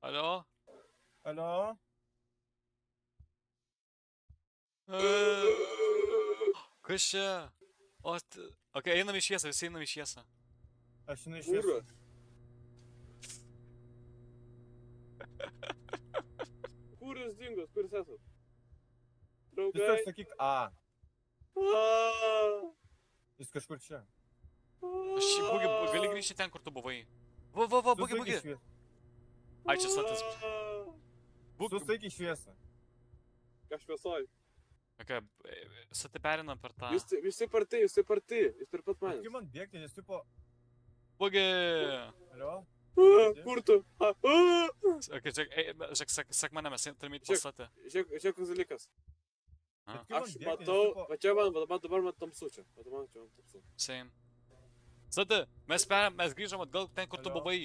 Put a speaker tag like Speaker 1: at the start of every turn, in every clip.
Speaker 1: Alio?
Speaker 2: Alio?
Speaker 1: Kas čia? Ok, einam į šviesą, visi einam į šviesą.
Speaker 2: Aš žinai šviesą.
Speaker 3: Kūras. Kur jūs dingos, kur jūs esat? Draugai.
Speaker 2: Tiesiog sakyk A.
Speaker 3: Aaaa.
Speaker 2: Jis kažkur čia.
Speaker 1: Aš bugi, gali grįžti ten, kur tu buvai. Va, bugi. Ai, čia statas.
Speaker 2: Susaik į šviesą.
Speaker 3: Ką šviesoj?
Speaker 1: Ok, sati perinam per tą.
Speaker 3: Jūs taip arti, jūs taip pat manęs.
Speaker 2: Kaip man bėgti, nes tipo...
Speaker 1: Bugi!
Speaker 2: Alio?
Speaker 3: Kur tu?
Speaker 1: Ok, žiūrėk, sak mane, mes turime įti pasatę.
Speaker 3: Žiūrėk, koks dalykas.
Speaker 2: Bet kaip man
Speaker 3: Aš
Speaker 2: bėgti, nes
Speaker 3: matau,
Speaker 2: tipo...
Speaker 3: va čia dabar man tamsu čia. Man tamsu.
Speaker 1: Same. Sati, mes grįžom atgal ten, kur tu
Speaker 2: Alio?
Speaker 1: buvai.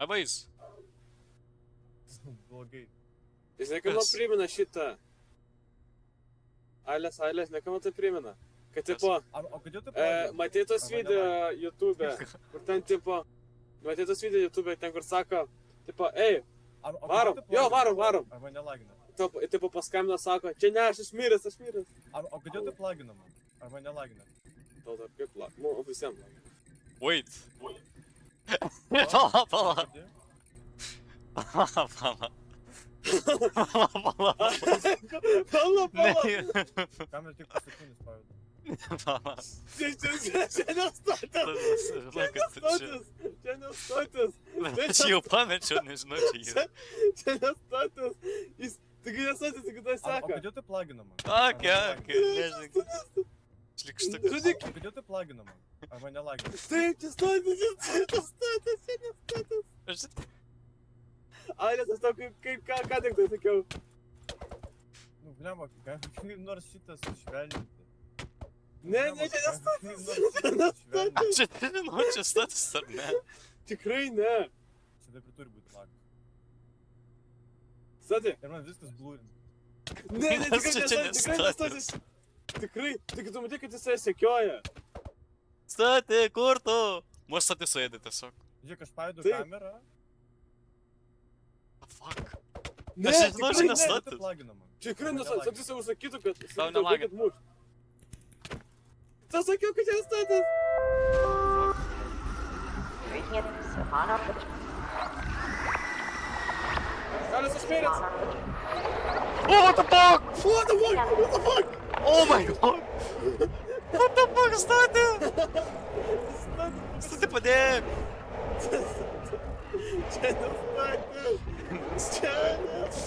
Speaker 1: Avais.
Speaker 2: Blogai.
Speaker 3: Jis niekam man
Speaker 1: Kas?
Speaker 3: primena šitą. Ailės, niekam man tai primena. Kad tipo,
Speaker 2: O kodėl tu pradėjai?
Speaker 3: matei tos
Speaker 2: Arba
Speaker 3: video
Speaker 2: nelabai.
Speaker 3: YouTube, kur ten tipo, matei tos video YouTube, ten kur sako, tipo, ei, varom, jo, varom.
Speaker 2: Arba nelagina.
Speaker 3: Tipo paskambina, sako, čia ne, aš miręs.
Speaker 2: O kodėl tu plagina man? Arba nelagina.
Speaker 3: Tau dar kaip lag, nu, visiems lag.
Speaker 1: Wait.
Speaker 2: Pala.
Speaker 1: Pala.
Speaker 3: Pala.
Speaker 2: Kam ir tik paskutinis pavėdė?
Speaker 1: Pala.
Speaker 3: Čia nestotis.
Speaker 1: Aš jau pamečiau, nežinau, čia yra.
Speaker 3: Čia nestotis. Jis, taigi nestotis, taigi tai
Speaker 2: O
Speaker 3: sako.
Speaker 2: kodėl tu plagina man?
Speaker 1: Ok, nežinau. Šlikštukas.
Speaker 2: O kodėl tu plagina man? Arba nelagina.
Speaker 3: Taip, čia stotis.
Speaker 1: Aš
Speaker 3: Ailės, aš tau ką tik tai sakiau.
Speaker 2: Nu, blema, kaip nors šitas švelninti.
Speaker 3: Ne, čia nestotis.
Speaker 1: čia nežinau, čia status ar ne.
Speaker 3: Tikrai ne.
Speaker 2: Čia taip ir turi būti lagas.
Speaker 3: Stati.
Speaker 2: Ir man viskas blūrina.
Speaker 3: Ne,
Speaker 1: Nes čia
Speaker 3: tikrai
Speaker 1: nestotis.
Speaker 3: nestotis. Tikrai, tik tu matai, kad jisai sekioja.
Speaker 1: Stati, kur tu? Mūsų stati suėdė tiesiog.
Speaker 2: Žiūrėk, aš pajėdu
Speaker 3: Taip.
Speaker 2: kamerą.
Speaker 1: Fuck.
Speaker 3: Ne,
Speaker 1: Aš nežinau, čia
Speaker 3: tikrai ne.
Speaker 1: nestotis.
Speaker 2: Kodėl tu plagina man?
Speaker 3: Tikrai nestotis, jis jau sakytų, kad...
Speaker 1: Tau nelagina.
Speaker 3: kad muš. Tau sakiau, kad čia nestotis. Ailės, aš miręs.
Speaker 1: Oh, what the fuck?
Speaker 3: What the fuck?
Speaker 1: Oh my god. What the fuck, stati? Stati, padėk.
Speaker 3: Čia nestotis.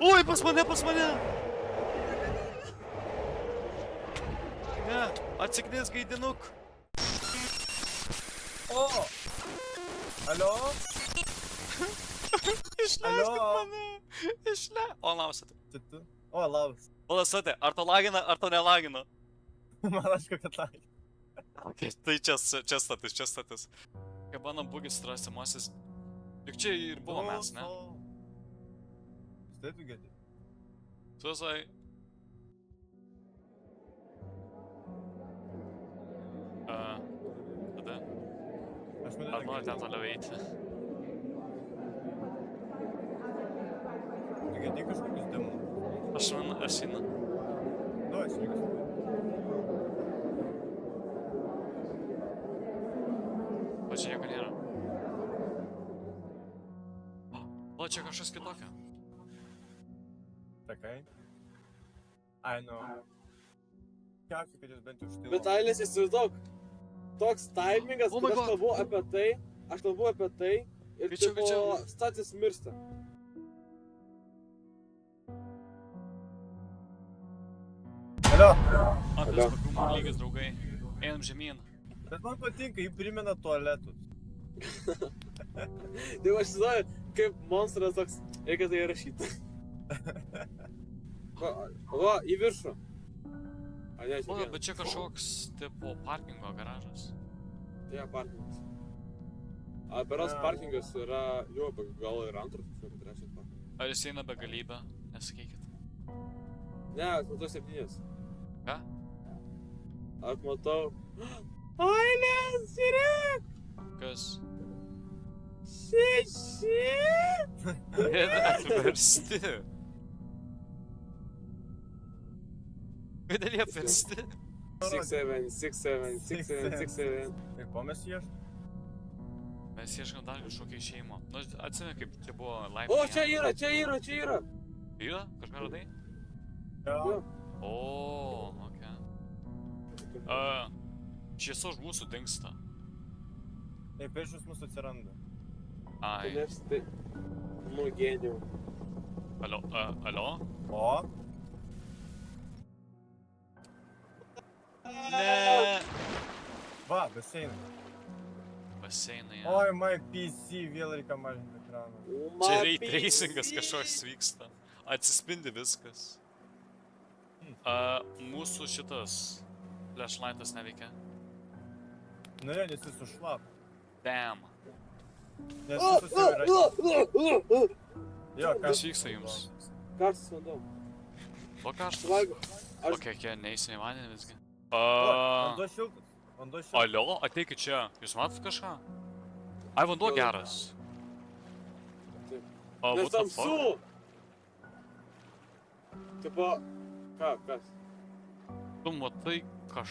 Speaker 1: Oi, pas mane. Ne, atsiknės gaidinuk.
Speaker 2: O! Alio?
Speaker 1: Išleiskit
Speaker 2: Alio?
Speaker 1: mane. O, lausate.
Speaker 2: Čia tu? O, labas.
Speaker 1: O, lasate, ar to lagina, ar to nelagina?
Speaker 2: Man aišku, kad lagina.
Speaker 1: Okay, tai čia status. Kaip mano bugis strasimasis. Juk čia ir buvo mes, ne?
Speaker 2: Stai tu gedi.
Speaker 1: Susai. Tada.
Speaker 2: Aš mane
Speaker 1: Ar nori ten toliau eiti?
Speaker 2: Tu gedi kažkokius demonus.
Speaker 1: Aš einu.
Speaker 2: Nu, aš lygas.
Speaker 1: O čia nieko nėra. O, čia kažkas kitokio.
Speaker 2: Takai? Ai, nu. Tikiuosi, kad jūs bent jau užtilo.
Speaker 3: Bet Ailės, įsivaizduok, toks taimingas,
Speaker 1: Oh my
Speaker 3: kad aš
Speaker 1: God.
Speaker 3: kalbu apie tai ir
Speaker 1: Greičiau,
Speaker 3: tipo
Speaker 1: greičiau.
Speaker 3: statis miršta.
Speaker 2: Alio!
Speaker 1: Antras kokių lygis, draugai. Einam žemyn.
Speaker 2: Bet man patinka, jį primena tualetus.
Speaker 3: Tai aš žinau, kaip monstras toks, reikia tai įrašyti. Va, į viršų. A ne,
Speaker 1: O,
Speaker 3: čia
Speaker 1: bet čia kažkoks, tipo, parkingo garažas.
Speaker 3: Tai parkingas. A, beras parkingas yra, jo, gal ir antras, kažkokio trečias parkingas.
Speaker 1: Ar jis eina begalybę? Nesakykit.
Speaker 3: Ne, aš matau 7.
Speaker 1: Ką?
Speaker 3: Aš matau... Ailės, žiūrėk!
Speaker 1: Kas?
Speaker 3: 6!
Speaker 1: Yra apversti. Kodėl jie apversti?
Speaker 3: 6, 7, 6, 7, 6, 7, 6, 7.
Speaker 2: Tai ko mes ieškom?
Speaker 1: Mes ieškam dar kažkokio išėjimo. Nu, atsimenu, kaip čia buvo laimė.
Speaker 3: O, čia yra, čia yra, čia yra.
Speaker 1: Yra? Kažką radai?
Speaker 2: Jo.
Speaker 1: O, okei. Šviesa už mūsų dingsta.
Speaker 2: Tai priešus mūsų atsiranda.
Speaker 1: Ai.
Speaker 3: Nes tai... Nu, genijau.
Speaker 1: Alio? Alio?
Speaker 2: O?
Speaker 1: Ne.
Speaker 2: Va, baseinas.
Speaker 1: Baseinai.
Speaker 2: Oi, my PC, vėl reikia mažinti ekraną.
Speaker 1: Čia ray tracingas kažkoks vyksta. Atsispindi viskas. Mūsų šitas flashlightas neveikia.
Speaker 2: Nu, jo, nes jis sušlap.
Speaker 1: Damn.
Speaker 2: Nes jis susivira. Jo,
Speaker 1: Kas vyksta jums?
Speaker 3: Karstas vanduo.
Speaker 1: O karštas?
Speaker 3: Suvalgiau. Aš...
Speaker 1: Okei, neįsime į vandenį visgi.
Speaker 2: Vanduo šiltas. Vanduo šiltas.
Speaker 1: Alio, ateikit čia. Jūs matot kažką? Ai, vanduo geras.
Speaker 3: Taip.
Speaker 1: What
Speaker 3: Nes
Speaker 1: the fuck?
Speaker 3: tamsu! Tipo... Ką, kas?
Speaker 1: Tu matai kas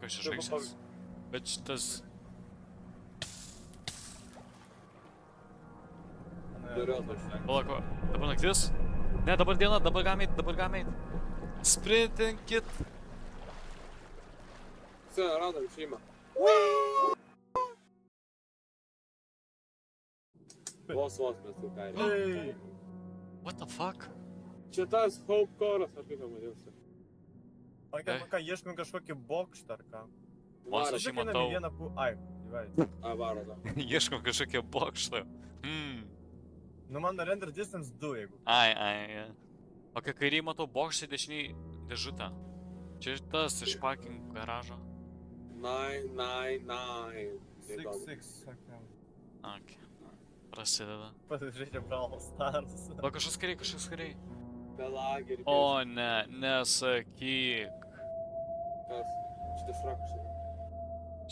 Speaker 1: čia žaisės. Bet šitas... Palauk, dabar naktis? Ne, dabar diena, dabar gamait. Sprintinkit.
Speaker 3: Все, radom šeimą. Vos mes tai kairė.
Speaker 2: Ei!
Speaker 1: What the fuck?
Speaker 3: Čia tas Hope Core'as, ar kaip vadinasi.
Speaker 2: Ką, ieškom kažkokį bokštą ar ką?
Speaker 1: Mas aš jį matau.
Speaker 2: Ai, gyvai.
Speaker 3: A, varo, da.
Speaker 1: Ieškom kažkokią bokštą.
Speaker 2: Nu, mano render distance 2, jeigu.
Speaker 1: Ai. O kai kairiai matau bokštą, dešiniai dėžutę. Čia tas iš parking garažo.
Speaker 3: 9, 9, 9.
Speaker 2: 6, 6, sakau.
Speaker 1: Ok. Prasideda.
Speaker 2: Pasižiūrėkime Brawl Stars.
Speaker 1: O kažkas kariai.
Speaker 3: Belagį ir
Speaker 1: O ne, nesakyk.
Speaker 3: kas. Šitas rakas.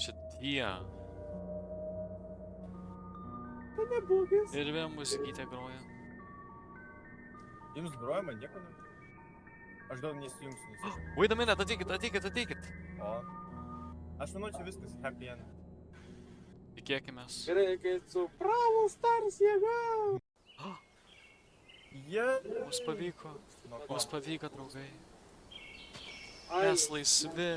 Speaker 1: Šitie.
Speaker 3: Tai nebūgis.
Speaker 1: Ir vėl muzikytė groja.
Speaker 2: Jums groja, man nieko ne. Aš gal nesijungsiu, nes...
Speaker 1: Wait a minute, ateikit.
Speaker 2: O. Aš manau, čia viskas happy end.
Speaker 1: Tikėkimės.
Speaker 3: Reikia su Brawl Stars jėga.
Speaker 1: Mums pavyko, draugai.
Speaker 3: Ai,
Speaker 1: Mes laisvi.